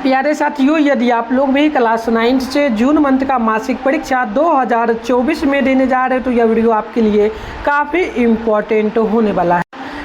प्यारे साथियों, यदि आप लोग भी क्लास 9 से जून मंथ का मासिक परीक्षा 2024 में देने जा रहे हो तो यह वीडियो आपके लिए काफ़ी इम्पोर्टेंट होने वाला है,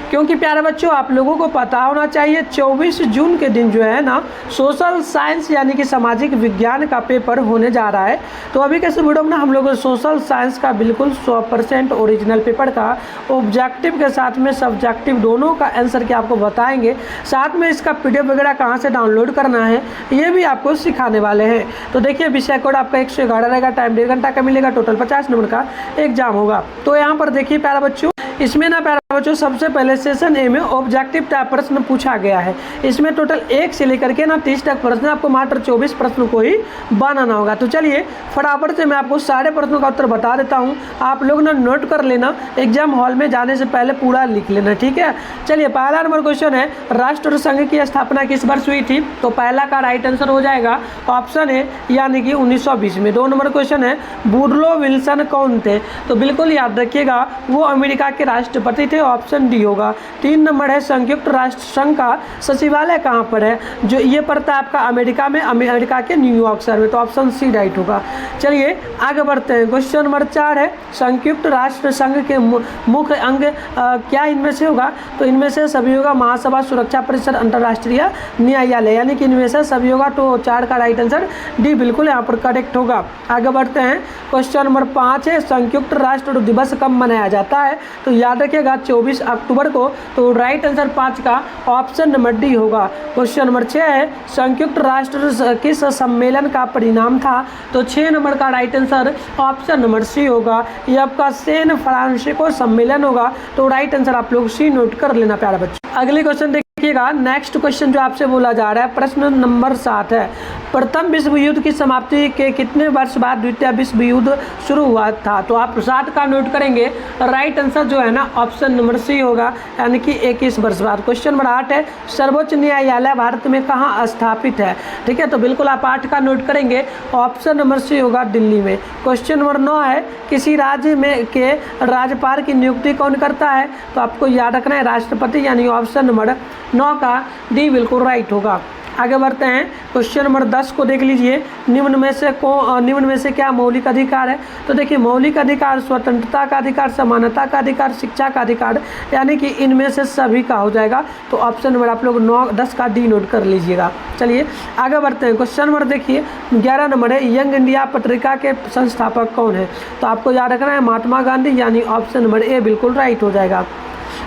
क्योंकि प्यारे बच्चों आप लोगों को पता होना चाहिए 24 जून के दिन जो है ना सोशल साइंस यानी कि सामाजिक विज्ञान का पेपर होने जा रहा है। तो अभी के इस वीडियो में ना हम लोग सोशल साइंस का बिल्कुल 100% ओरिजिनल पेपर का ऑब्जेक्टिव के साथ में सब्जेक्टिव दोनों का आंसर के आपको बताएंगे। साथ में इसका PDF वगैरह कहाँ से डाउनलोड करना है ये भी आपको सिखाने वाले हैं। तो देखिए विषय कोड आपका 111 रहेगा, टाइम 1.5 घंटा का मिलेगा, टोटल 50 नंबर का एग्जाम होगा। तो यहाँ पर देखिए प्यारे बच्चों, इसमें ना प्यारे बच्चों सबसे पहले सेशन ए में ऑब्जेक्टिव टाइप प्रश्न पूछा गया है। इसमें टोटल 1 से लेकर के ना 30 तक प्रश्न, आपको मात्र 24 प्रश्नों को ही बनाना होगा। तो चलिए फटाफट से मैं आपको सारे प्रश्नों का उत्तर बता देता हूं, आप लोग ना नोट कर लेना, एग्जाम हॉल में जाने से पहले पूरा लिख लेना, ठीक है। चलिए पहला नंबर क्वेश्चन है, राष्ट्र संघ की स्थापना किस वर्ष हुई थी? तो पहला का राइट आंसर हो जाएगा ऑप्शन है यानी कि 1920 में। 2 नंबर क्वेश्चन है, वुडरो विल्सन कौन थे? तो बिल्कुल याद रखिएगा वो अमेरिका के राष्ट्रपति थे, ऑप्शन डी होगा। 3 नंबर है, संयुक्त राष्ट्र संघ का सचिवालय कहाँ पर है? जो ये पड़ता है आपका अमेरिका में, अमेरिका के न्यूयॉर्क शहर में, तो ऑप्शन सी राइट होगा। चलिए आगे बढ़ते हैं। क्वेश्चन नंबर 4 है, संयुक्त राष्ट्र संघ के मुख्य अंग क्या इनमें से होगा? तो इनमें से सभी होगा महासभा, सुरक्षा परिषद, अंतर्राष्ट्रीय न्यायालय, यानी कि इनमें से सभी होगा। तो 4 का राइट आंसर डी बिल्कुल यहाँ पर करेक्ट होगा। आगे बढ़ते हैं। क्वेश्चन नंबर 5 है, संयुक्त राष्ट्र दिवस कब मनाया जाता है? तो याद रखिएगा 24 अक्टूबर को। तो राइट आंसर 5 का ऑप्शन नंबर डी होगा। क्वेश्चन नंबर 6 है, संयुक्त राष्ट्र किस सम्मेलन का परिणाम था? तो 6 नंबर का right answer option number C होगा। ये आपका सैन फ्रांसिस्को सम्मेलन होगा। तो राइट आंसर आप लोग सी नोट कर लेना प्यारे बच्चों। अगले क्वेश्चन देखिएगा, नेक्स्ट क्वेश्चन जो आपसे बोला जा रहा है, प्रश्न नंबर 7 है, प्रथम विश्व युद्ध की समाप्ति के कितने वर्ष बाद द्वितीय विश्व युद्ध शुरू हुआ था? तो आप 7 का नोट करेंगे, राइट आंसर जो है ना ऑप्शन नंबर सी होगा, यानी कि 21 वर्ष बाद। क्वेश्चन नंबर 8 है, सर्वोच्च न्यायालय भारत में कहाँ स्थापित है? ठीक है, तो बिल्कुल आप 8 का नोट करेंगे, ऑप्शन नंबर सी होगा, दिल्ली में। क्वेश्चन नंबर 9 है, किसी राज्य में के राज्यपाल की नियुक्ति कौन करता है? तो आपको याद रखना है राष्ट्रपति, यानी ऑप्शन नंबर 9 का डी बिल्कुल राइट होगा। आगे बढ़ते हैं। क्वेश्चन नंबर 10 को देख लीजिए, निम्न में से क्या मौलिक अधिकार है? तो देखिए मौलिक अधिकार स्वतंत्रता का अधिकार, समानता का अधिकार, शिक्षा का अधिकार, यानी कि इनमें से सभी का हो जाएगा। तो ऑप्शन नंबर आप लोग 9-10 का डी नोट कर लीजिएगा। चलिए आगे बढ़ते हैं। क्वेश्चन नंबर देखिए 11 नंबर है, यंग इंडिया पत्रिका के संस्थापक कौन है? तो आपको याद रखना है महात्मा गांधी, यानी ऑप्शन नंबर ए बिल्कुल राइट हो जाएगा।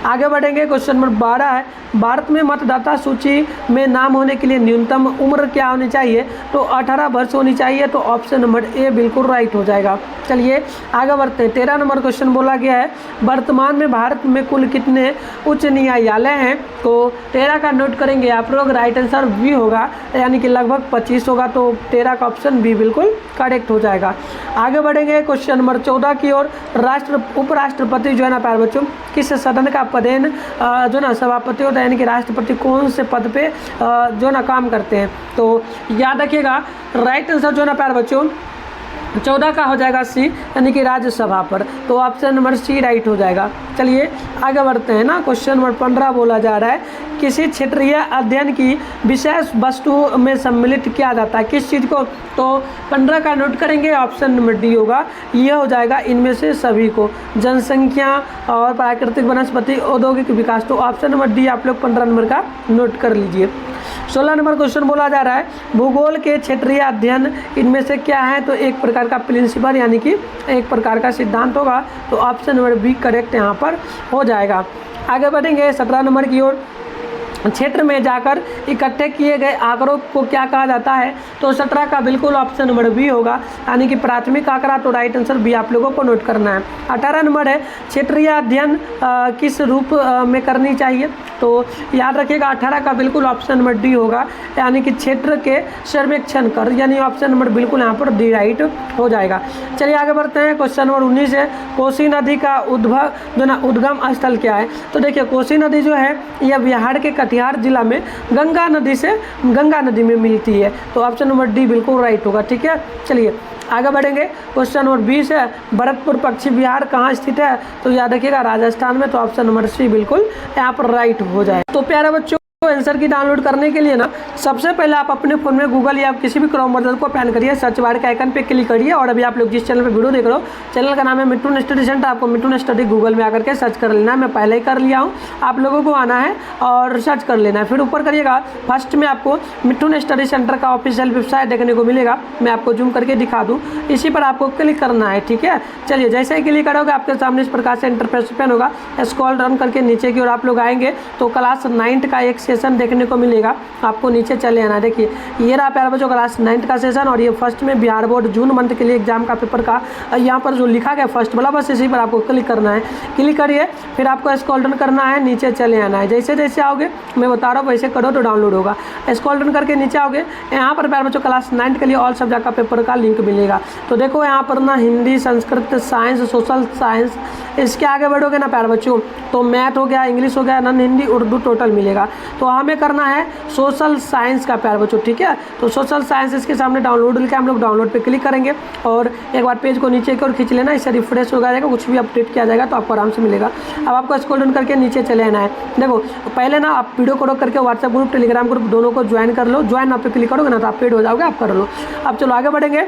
आगे बढ़ेंगे। क्वेश्चन नंबर 12 है, भारत में मतदाता सूची में नाम होने के लिए न्यूनतम उम्र क्या होनी चाहिए? तो 18 वर्ष होनी चाहिए। तो ऑप्शन नंबर ए बिल्कुल राइट हो जाएगा। चलिए आगे बढ़ते हैं। 13 नंबर क्वेश्चन बोला गया है, वर्तमान में भारत में कुल कितने उच्च न्यायालय हैं? तो 13 का नोट करेंगे आप लोग, राइट आंसर बी होगा, यानी कि लगभग 25 होगा। तो 13 का ऑप्शन बी बिल्कुल करेक्ट हो जाएगा। आगे बढ़ेंगे क्वेश्चन नंबर 14 की ओर, उपराष्ट्रपति जो है ना प्यारे बच्चों किस सदन का पदेन जो ना सभापति होता है, यानी कि राष्ट्रपति कौन से पद पे जो ना काम करते हैं? तो याद रखिएगा राइट आंसर जो ना प्यारे बच्चों 14 का हो जाएगा सी, यानी कि राज्यसभा पर। तो ऑप्शन नंबर सी राइट हो जाएगा। चलिए आगे बढ़ते हैं ना। क्वेश्चन नंबर 15 बोला जा रहा है, किसी क्षेत्रीय अध्ययन की विशेष वस्तु में सम्मिलित किया जाता है, किस चीज़ को? तो 15 का नोट करेंगे, ऑप्शन नंबर डी होगा। यह हो जाएगा इनमें से सभी को, जनसंख्या और प्राकृतिक वनस्पति, औद्योगिक विकास। तो ऑप्शन नंबर डी आप लोग 15 नंबर का नोट कर लीजिए। 16 नंबर क्वेश्चन बोला जा रहा है, भूगोल के क्षेत्रीय अध्ययन इनमें से क्या है? तो एक प्रकार का प्रिंसिपल, यानी कि एक प्रकार का सिद्धांत होगा। तो ऑप्शन नंबर बी करेक्ट यहाँ पर हो जाएगा। आगे बढ़ेंगे 17 नंबर की ओर, क्षेत्र में जाकर इकट्ठे किए गए आंकड़ों को क्या कहा जाता है? तो 17 का बिल्कुल ऑप्शन नंबर बी होगा, यानी कि प्राथमिक आंकड़ा। तो राइट आंसर बी आप लोगों को नोट करना है। 18 नंबर है, क्षेत्रीय अध्ययन किस रूप में करनी चाहिए? तो याद रखिएगा 18 का बिल्कुल ऑप्शन नंबर डी होगा, यानी कि क्षेत्र के सर्वेक्षण कर, यानी ऑप्शन नंबर बिल्कुल यहाँ पर डी राइट हो जाएगा। चलिए आगे बढ़ते हैं। क्वेश्चन नंबर 19 है, कोसी नदी का उद्गम स्थल क्या है? तो देखिए कोसी नदी जो है यह बिहार के कटिहार जिला में गंगा नदी में मिलती है। तो ऑप्शन नंबर डी बिल्कुल राइट होगा। ठीक है, चलिए आगे बढ़ेंगे। क्वेश्चन नंबर 20 है, भरतपुर पक्षी विहार कहाँ स्थित है? तो याद रखिएगा राजस्थान में। तो ऑप्शन नंबर सी बिल्कुल यहाँ पर राइट हो जाए। तो प्यारे बच्चों तो आंसर की डाउनलोड करने के लिए ना सबसे पहले आप अपने फ़ोन में गूगल या किसी भी क्रोम ब्राउज़र को ओपन करिए, सर्च बार के आइकन पे क्लिक करिए और अभी आप लोग जिस चैनल पे वीडियो देख रहे हो चैनल का नाम है मिट्टू स्टडी सेंटर। आपको मिट्टू स्टडी गूगल में आकर के सर्च कर लेना है, मैं पहले ही कर लिया हूँ, आप लोगों को आना है और सर्च कर लेना है। फिर ऊपर करिएगा, फर्स्ट में आपको मिट्टू स्टडी सेंटर का ऑफिशियल वेबसाइट देखने को मिलेगा, मैं आपको जूम करके दिखा दूँ, इसी पर आपको क्लिक करना है। ठीक है, चलिए जैसे ही क्लिक करोगे आपके सामने इस प्रकार से इंटरफेस ओपन होगा। स्क्रॉल डाउन करके नीचे की ओर आप लोग आएंगे तो क्लास 9 का एक सेशन देखने को मिलेगा, आपको नीचे चले आना। देखिए ये रहा प्यारे बच्चों क्लास 9 का सेशन और ये फर्स्ट में बिहार बोर्ड जून मंथ के लिए एग्जाम का पेपर का यहाँ पर जो लिखा गया फर्स्ट वाला, बस इसी पर आपको क्लिक करना है। क्लिक करिए, फिर आपको स्क्रॉल डाउन करना है, नीचे चले आना है। जैसे जैसे आओगे मैं बता रहा हूँ वैसे करो तो डाउनलोड होगा। स्क्रॉल डाउन करके नीचे आओगे, यहाँ पर प्यारे बच्चों क्लास 9 के लिए ऑल सब्जेक्ट का पेपर का लिंक मिलेगा। तो देखो यहाँ पर ना Hindi, Sanskrit, science, social science, इसके आगे बढ़ोगे ना प्यारे बच्चों तो मैथ हो गया, इंग्लिश हो गया, नॉन हिंदी, उर्दू टोटल मिलेगा। तो हमें करना है सोशल साइंस का प्यारे बच्चों। ठीक है, तो सोशल साइंस इसके सामने डाउनलोड लिखा है, हम लोग डाउनलोड पे क्लिक करेंगे और एक बार पेज को नीचे की ओर खींच लेना, इससे रिफ्रेश हो जाएगा, कुछ भी अपडेट किया जाएगा तो आपको आराम से मिलेगा। अब आपको स्क्रॉल डाउन करके नीचे चले आना है। देखो पहले ना आप वीडियो को रोक करके व्हाट्सएप ग्रुप, टेलीग्राम ग्रुप दोनों को ज्वाइन कर लो। ज्वाइन आप पे क्लिक करोगे ना तो आप पेड हो जाओगे, आप कर लो। अब चलो आगे बढ़ेंगे।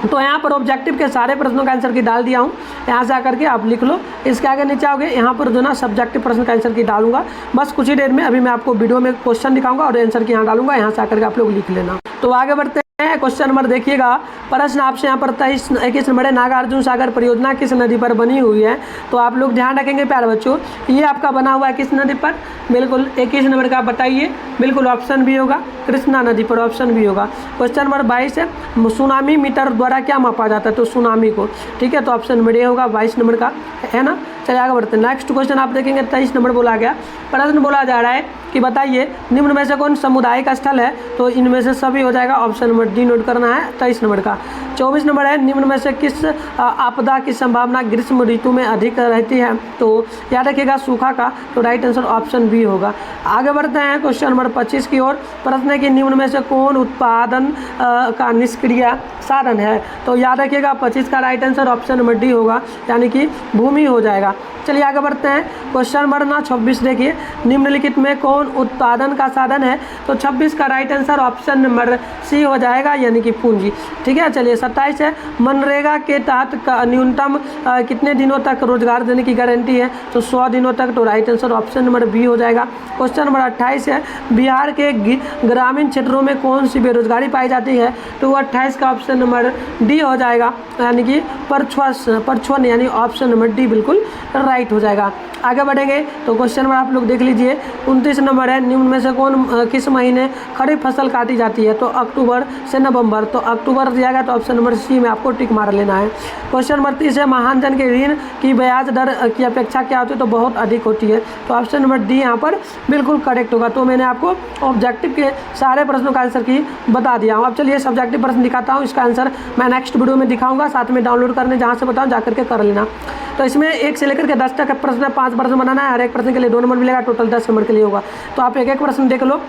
तो यहाँ पर ऑब्जेक्टिव के सारे प्रश्नों का आंसर की डाल दिया हूँ, यहाँ से आकर के आप लिख लो। इसके आगे नीचे आओगे, यहाँ पर जो ना सब्जेक्टिव प्रश्न का आंसर की डालूंगा, बस कुछ ही देर में। अभी मैं आपको वीडियो में क्वेश्चन दिखाऊंगा और आंसर की यहाँ डालूंगा, यहाँ से आकर के आप लोग लिख लेना। तो आगे बढ़ते हैं। क्वेश्चन नंबर देखिएगा, प्रश्न आपसे यहाँ पर 21 नंबर है, नागार्जुन सागर परियोजना किस नदी पर बनी हुई है? तो आप लोग ध्यान रखेंगे प्यारे बच्चों, ये आपका बना हुआ है किस नदी पर? बिल्कुल 21 नंबर का बताइए। बिल्कुल ऑप्शन भी होगा, कृष्णा नदी पर, ऑप्शन भी होगा। क्वेश्चन नंबर 22 है, सुनामी मीटर द्वारा क्या मापा जाता है? तो सुनामी को। ठीक है, तो ऑप्शन नंबर ए होगा 22 नंबर का, है ना। चलिए आगे बढ़ते हैं। नेक्स्ट क्वेश्चन आप देखेंगे 23 नंबर बोला गया। प्रश्न बोला जा रहा है कि बताइए निम्न में से कौन सामुदायिक स्थल है? तो इनमें से सभी हो जाएगा, ऑप्शन नंबर डी नोट करना है 23 नंबर का। 24 नंबर है, निम्न में से किस आपदा की संभावना ग्रीष्म ऋतु में अधिक रहती है? तो याद रखिएगा सूखा का, तो राइट आंसर ऑप्शन बी होगा। आगे बढ़ते हैं क्वेश्चन नंबर 25 की ओर। प्रश्न है कि निम्न में से कौन उत्पादन का निष्क्रिय साधन है? तो याद रखिएगा 25 का right answer option number D होगा, यानी कि भूमि हो जाएगा। चलिए आगे बढ़ते हैं। क्वेश्चन नंबर 26 देखिए, निम्नलिखित में कौन उत्पादन का साधन है? तो 26 का right answer option number C हो जाएगा, यानी कि पूंजी। ठीक है, चलिए 27 है, मनरेगा के तहत न्यूनतम कितने दिनों तक रोजगार देने की गारंटी है? तो 100 दिनों तक, तो right answer option number B हो जाएगा। क्वेश्चन नंबर 28 है, बिहार के ग्रामीण क्षेत्रों में कौन सी बेरोजगारी पाई जाती है? तो 28 का ऑप्शन नंबर डी हो जाएगा, यानी कि परछुअन, यानी ऑप्शन नंबर डी बिल्कुल राइट हो जाएगा। आगे बढ़ेंगे तो क्वेश्चन नंबर आप लोग देख लीजिए 29 नंबर है, निम्न में से कौन किस महीने खरीफ फसल काटी जाती है? तो अक्टूबर से नवंबर, तो अक्टूबर दिया गया, तो ऑप्शन नंबर सी में आपको टिक मार लेना है। क्वेश्चन नंबर 30 है, महान जन के ऋण की ब्याज दर की अपेक्षा क्या होती है? तो बहुत अधिक होती है, तो ऑप्शन नंबर डी यहाँ पर बिल्कुल करेक्ट होगा। तो मैंने आपको ऑब्जेक्टिव के सारे प्रश्नों का आंसर की बता दिया हूँ। अब चलिए सब्जेक्टिव प्रश्न दिखाता हूँ, इसका आंसर मैं नेक्स्ट वीडियो में दिखाऊंगा, साथ में डाउनलोड करने जहाँ से बताऊँ जाकर के कर लेना। तो इसमें 1 से लेकर के 10 तक प्रश्न है, 5 प्रश्न बनाना है, हर एक प्रश्न के लिए 2 नंबर मिलेगा, टोटल 10 नंबर के लिए होगा। तो आप एक एक प्रश्न देख लो।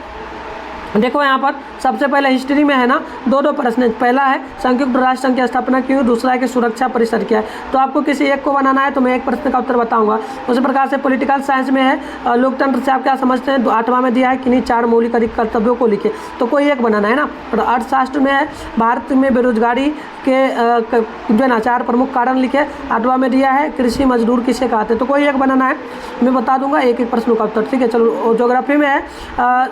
देखो यहाँ पर सबसे पहले हिस्ट्री में है ना 2 प्रश्न। पहला है संयुक्त राष्ट्र संघ की स्थापना क्यों, दूसरा है कि सुरक्षा परिषद क्या है। तो आपको किसी एक को बनाना है, तो मैं एक प्रश्न का उत्तर बताऊंगा। उसी प्रकार से पॉलिटिकल साइंस में है लोकतंत्र से आप क्या समझते हैं, 8वां में दिया है किन्हीं 4 मौलिक अधिकार कर्तव्यों को लिखे, तो कोई एक बनाना है ना। और अर्थशास्त्र में है भारत में बेरोजगारी के जो ना 4 प्रमुख कारण लिखे, 8वां में दिया है कृषि मजदूर किसे कहते हैं, तो कोई एक बनाना है, मैं बता दूंगा एक एक प्रश्नों का उत्तर। ठीक है, चलो ज्योग्राफी में है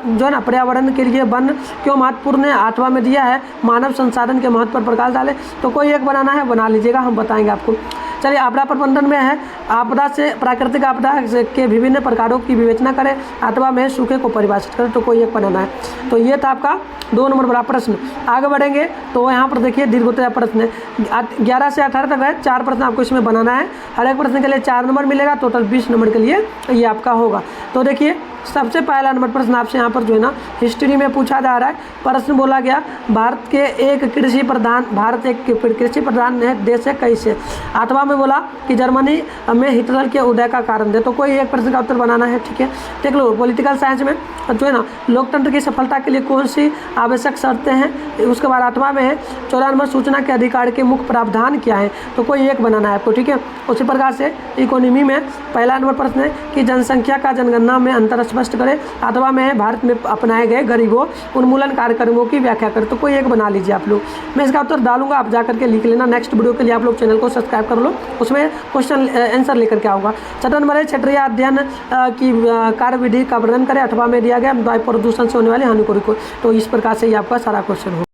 जो है ना पर्यावरण के लिए वन क्यों महत्वपूर्ण है, 8वां में दिया है मानव संसाधन के महत्व पर प्रकाश डाले, तो कोई एक बनाना है, बना लीजिएगा, हम बताएंगे आपको। चलिए आपदा प्रबंधन में है आपदा से प्राकृतिक आपदा के विभिन्न प्रकारों की विवेचना करें, 8वां में सूखे को परिभाषित करें, तो कोई एक बनाना है। तो ये था आपका 2 नंबर वाला प्रश्न। आगे बढ़ेंगे तो यहाँ पर देखिए दीर्घोत्तर प्रश्न है, 11 से 18 तक है, 4 प्रश्न आपको इसमें बनाना है, हर एक प्रश्न के लिए 4 नंबर मिलेगा, टोटल 20 नंबर के लिए ये आपका होगा। तो देखिए सबसे पहला नंबर प्रश्न आपसे यहाँ पर जो है ना हिस्ट्री में पूछा जा रहा है। प्रश्न बोला गया भारत एक कृषि प्रधान देश है कैसे। 8वां में बोला कि जर्मनी में हिटलर के उदय का कारण दे, तो कोई एक प्रश्न का उत्तर बनाना है। ठीक है, देख लो पॉलिटिकल साइंस में जो है ना लोकतंत्र की सफलता के लिए कौन सी आवश्यक शर्तें हैं। उसके बाद 8वां में है 14 नंबर सूचना के अधिकार के मुख्य प्रावधान क्या है, तो कोई एक बनाना है आपको, ठीक है। उसी प्रकार से इकोनॉमी में पहला नंबर प्रश्न है कि जनसंख्या का जनगणना में अंतर स्पष्ट करें। 8वां में है भारत में अपनाए गए गरीबों उन्मूलन कार्यक्रमों की व्याख्या करें, तो कोई एक बना लीजिए आप लोग। मैं इसका उत्तर डालूंगा, आप जाकर के लिख लेना। नेक्स्ट वीडियो के लिए आप लोग चैनल को सब्सक्राइब कर लो, उसमें क्वेश्चन आंसर लेकर के आऊँगा। 6वां नंबर है क्षेत्रीय अध्ययन की कार्यविधि का वर्णन करें। 8वां में दिया गया वायु प्रदूषण से होने वाली हानि को, तो इस प्रकार से ये आपका सारा क्वेश्चन हो।